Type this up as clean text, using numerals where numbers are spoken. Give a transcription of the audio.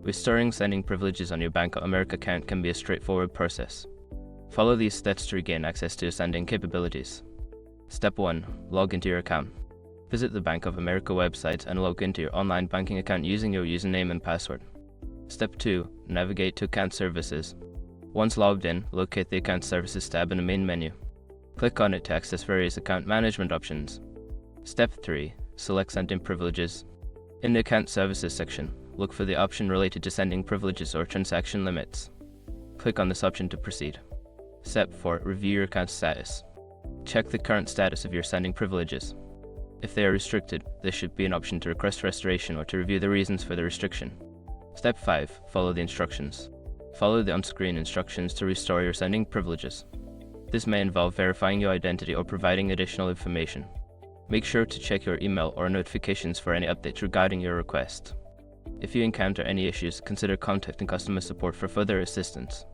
Restoring sending privileges on your Bank of America account can be a straightforward process. Follow these steps to regain access to your sending capabilities. Step 1. Log into your account. Visit the Bank of America website and log into your online banking account using your username and password. Step 2. Navigate to Account Services. Once logged in, locate the Account Services tab in the main menu. Click on it to access various account management options. Step 3. Select Sending Privileges. In the Account Services section, look for the option related to sending privileges or transaction limits. Click on this option to proceed. Step 4. Review your account status. Check the current status of your sending privileges. If they are restricted, there should be an option to request restoration or to review the reasons for the restriction. Step 5. Follow the instructions. Follow the on-screen instructions to restore your sending privileges. This may involve verifying your identity or providing additional information. Make sure to check your email or notifications for any updates regarding your request. If you encounter any issues, consider contacting customer support for further assistance.